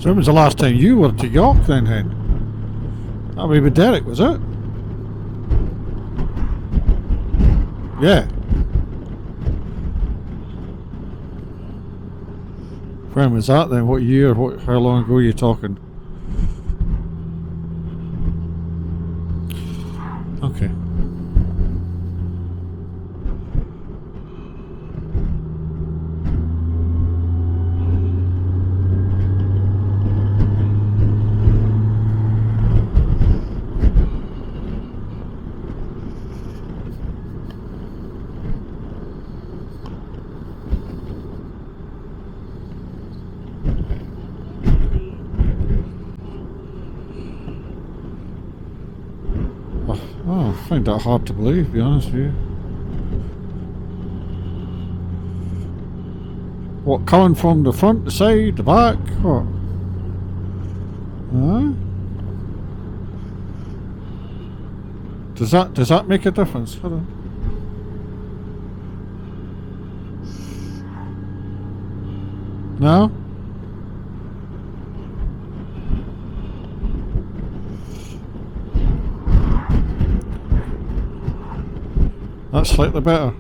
So when was the last time you were to York then, Hen? That would be Derek, was it? Yeah. When was that then? What year? How long ago are you talking? Okay. Oh, I find that hard to believe, to be honest with you. What, coming from the front, the side, the back? What? Huh? Does that make a difference? Hold on. No? That's slightly better.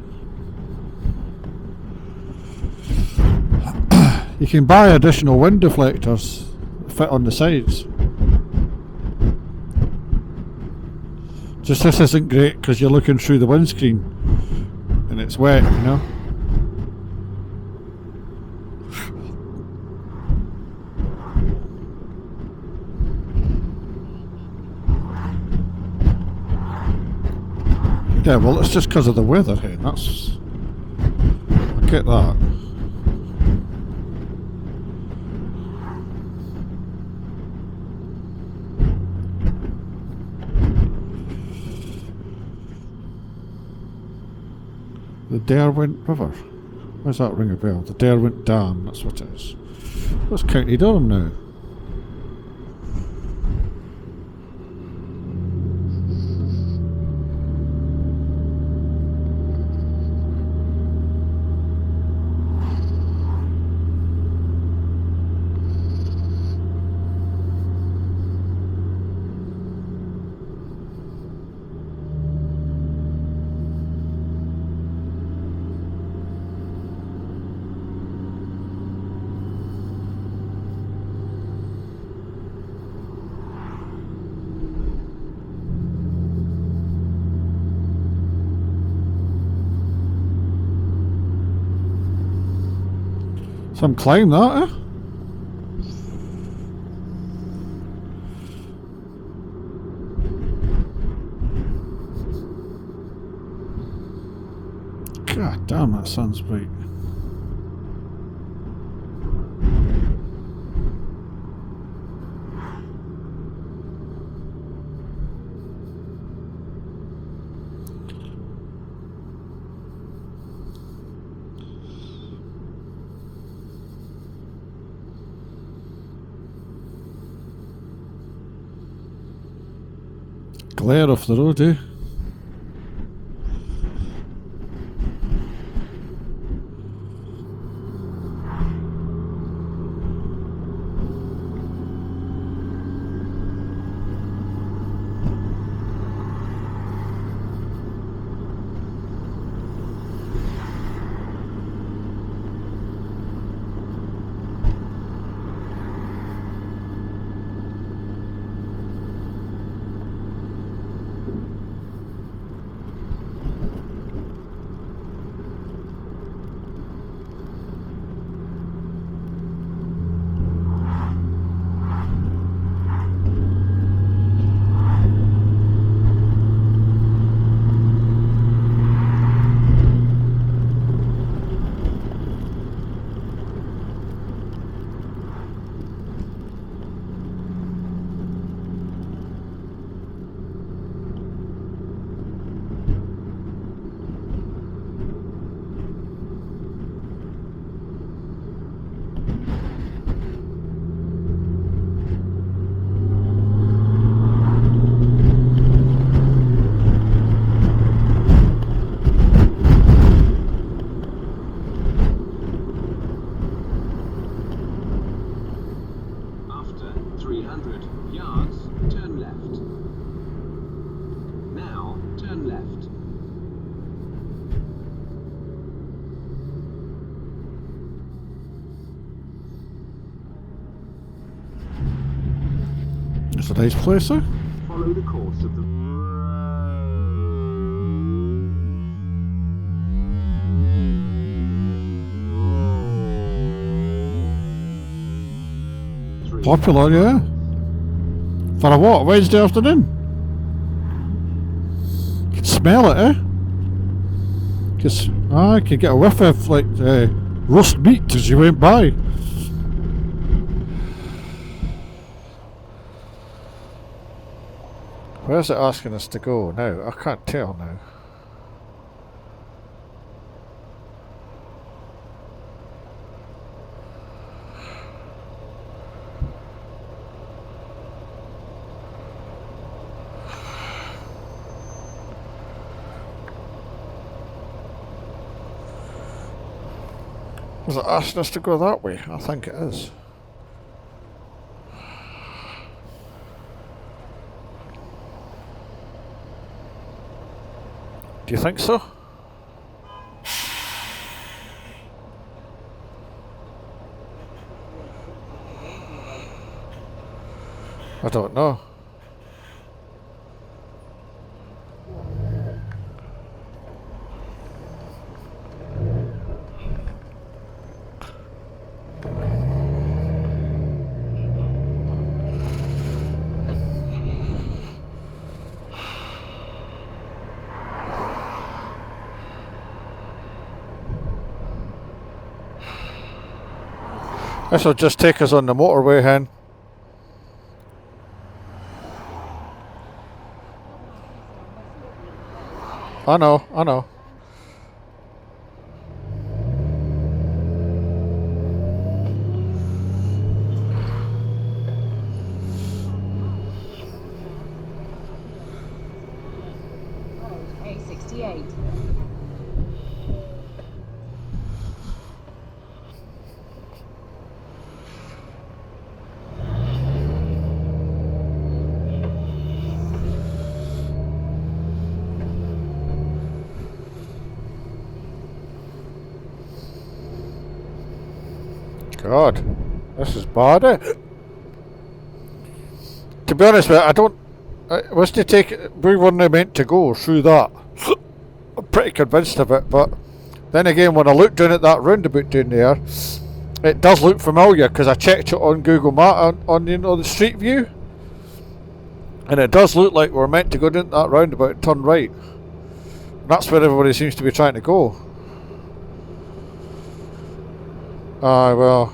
You can buy additional wind deflectors that fit on the sides. Just this isn't great because you're looking through the windscreen and it's wet, you know. Yeah, well, it's just because of the weather here. That's... I get that. The Derwent River. Where's that ring a bell? The Derwent Dam, that's what it is. What's County Durham now? Some climb that, eh? God damn, that sun's bright. Glare off the road, eh? It's a nice place, eh? Follow the course of the... Popular, yeah. For a what? Wednesday afternoon? You can smell it, eh? Because I could get a whiff of like roast meat as you went by. Where's it asking us to go now? I can't tell now. Is it asking us to go that way? I think it is. Do you think so? I don't know. This will just take us on the motorway, hen. I know, I know. A68. God, this is bad, eh? To be honest with you, I don't... was to take... We weren't meant to go through that. I'm pretty convinced of it, but... Then again, when I look down at that roundabout down there, it does look familiar, because I checked it on Google Maps, on you know, the street view. And it does look like we're meant to go down that roundabout and turn right. And that's where everybody seems to be trying to go. Aye, well...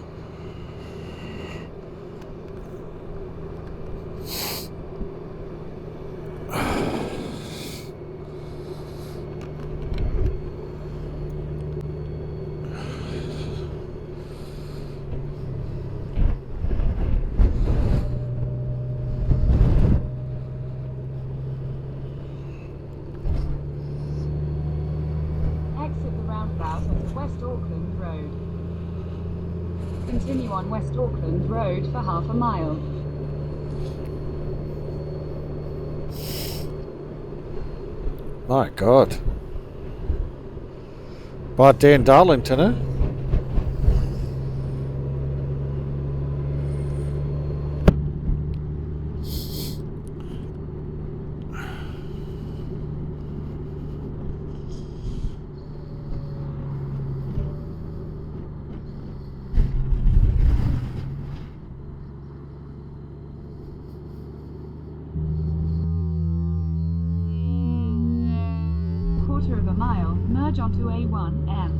Exit the roundabout at West Auckland Road. Continue on West Auckland Road for half a mile. My God. Bad day in Darlington, eh? Quarter of a mile, merge onto A1M.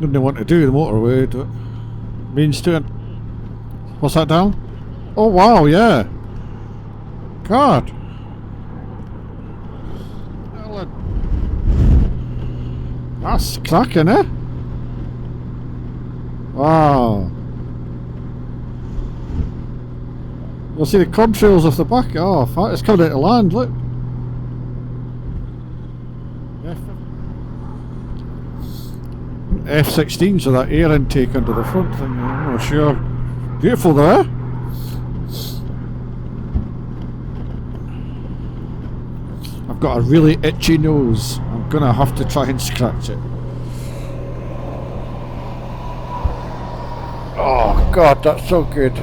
Didn't want to do the motorway, but means to it. What's that down? Oh wow, yeah. God. That's cracking, eh? Wow. You'll see the contrails off the back. Oh, fuck, it's coming out of land, look. F-16s with that air intake under the front thing. I'm not sure. Beautiful there. I've got a really itchy nose. I'm gonna have to try and scratch it. Oh God, that's so good.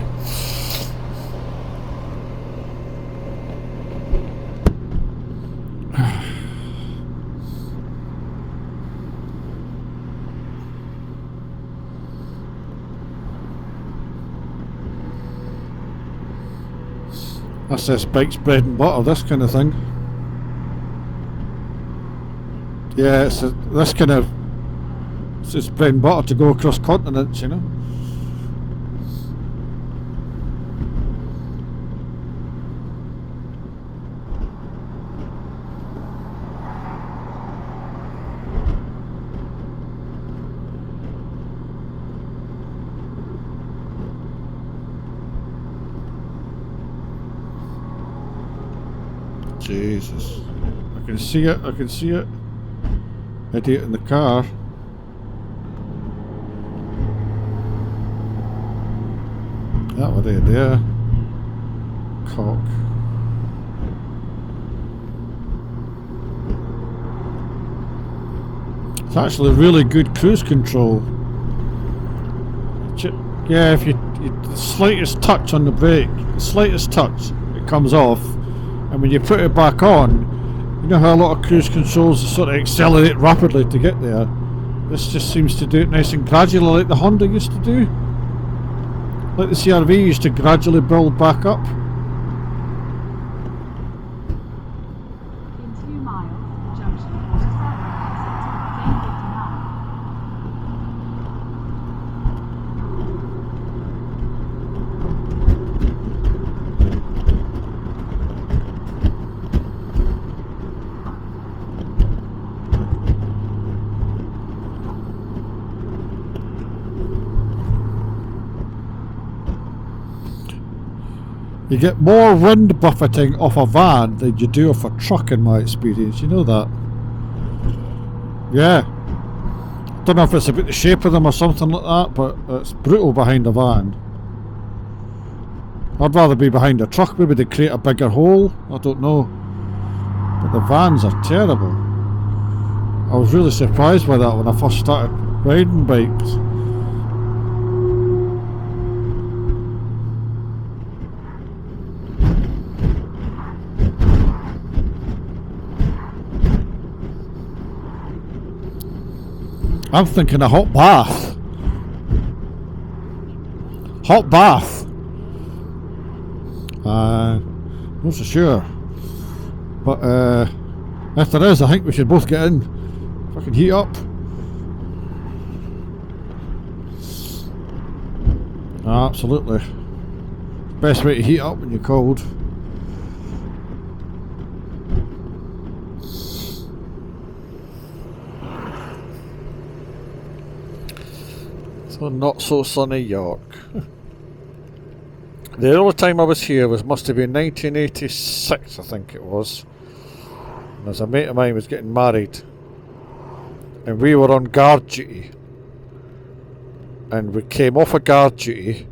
That's this bike's bread and butter, this kind of thing. Yeah, it's this kind of, it's just bread and butter to go across continents, you know. Jesus. I can see it, I can see it. Idiot in the car. That was there. Cock. It's actually really good cruise control. Yeah, if you the slightest touch on the brake, the slightest touch, it comes off. And when you put it back on, you know how a lot of cruise controls sort of accelerate rapidly to get there? This just seems to do it nice and gradually, like the Honda used to do. Like the CRV used to gradually build back up. In 2 miles, junction 47, exit 1059. You get more wind buffeting off a van than you do off a truck in my experience, you know that? Yeah. Don't know if it's about the shape of them or something like that, but it's brutal behind a van. I'd rather be behind a truck, maybe they create a bigger hole, I don't know. But the vans are terrible. I was really surprised by that when I first started riding bikes. I'm thinking a hot bath. Hot bath. Not so sure. But if there is, I think we should both get in. Fucking heat up. Absolutely. Best way to heat up when you're cold. Not so sunny York. The only time I was here must have been 1986, I think it was. And as a mate of mine was getting married, and we were on guard duty, and we came off of guard duty,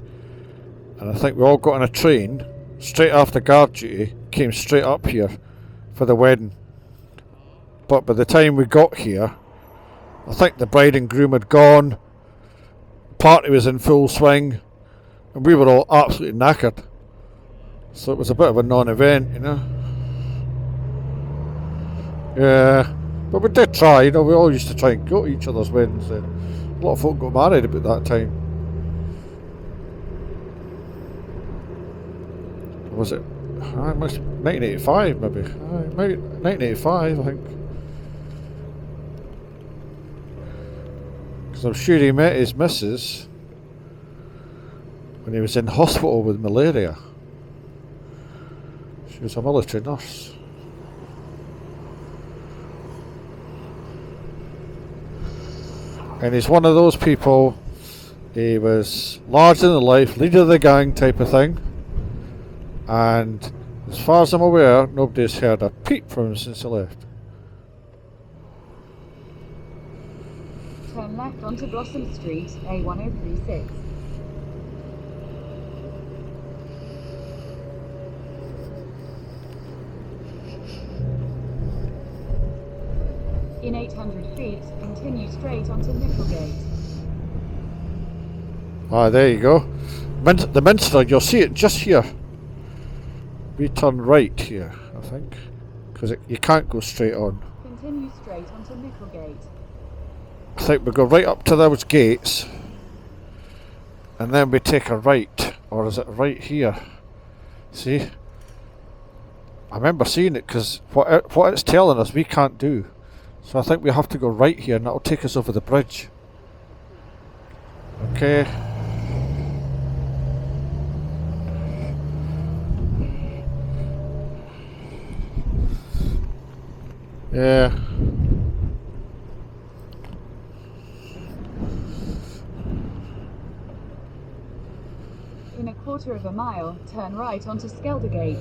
and I think we all got on a train straight after guard duty, came straight up here for the wedding. But by the time we got here, I think the bride and groom had gone. Party was in full swing, and we were all absolutely knackered. So it was a bit of a non-event, you know. Yeah, but we did try, you know. We all used to try and go to each other's weddings. A lot of folk got married about that time. Was it? It must 1985 maybe. Maybe 1985, I think. I'm sure he met his missus when he was in hospital with malaria. She was a military nurse. And he's one of those people, he was larger than life, leader of the gang type of thing. And as far as I'm aware, nobody's heard a peep from him since he left. turn left onto Blossom Street, A1036. In 800 feet, continue straight onto Micklegate. Ah, there you go. The Minster, you'll see it just here. We turn right here, I think. Because you can't go straight on. Continue straight onto Micklegate. I think we go right up to those gates. And then we take a right. Or is it right here? See? I remember seeing it because what it's telling us we can't do. So I think we have to go right here and that'll take us over the bridge. Okay. Yeah. In a quarter of a mile, turn right onto Skeldergate.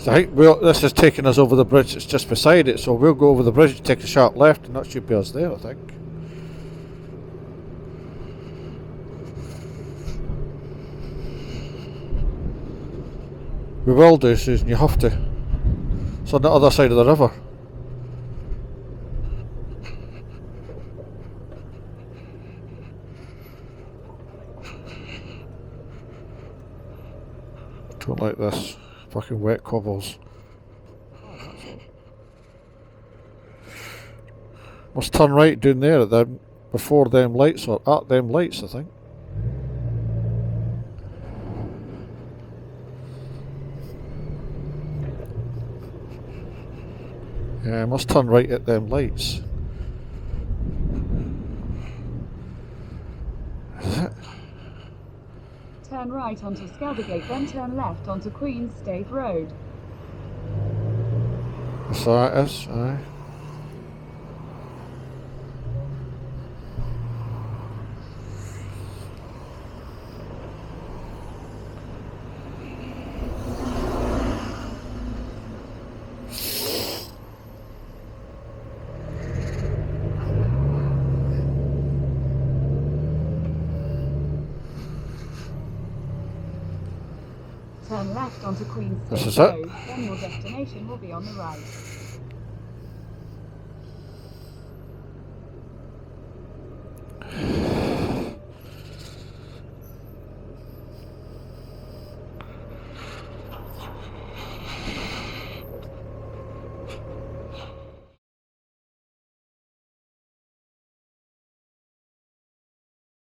I think this is taking us over the bridge. It's just beside it, so we'll go over the bridge, take a sharp left, and that should be us there, I think. We will do, Susan, you have to. It's on the other side of the river. Don't like this. Fucking wet cobbles. Must turn right down there at them before them lights, or at them lights, I think. Yeah, must turn right at them lights. Is it? Turn right onto Skeldergate, then turn left onto Queen's Stave Road. So that is, aye. Turn left onto Queen's This Stave is it. Road, then your destination will be on the right.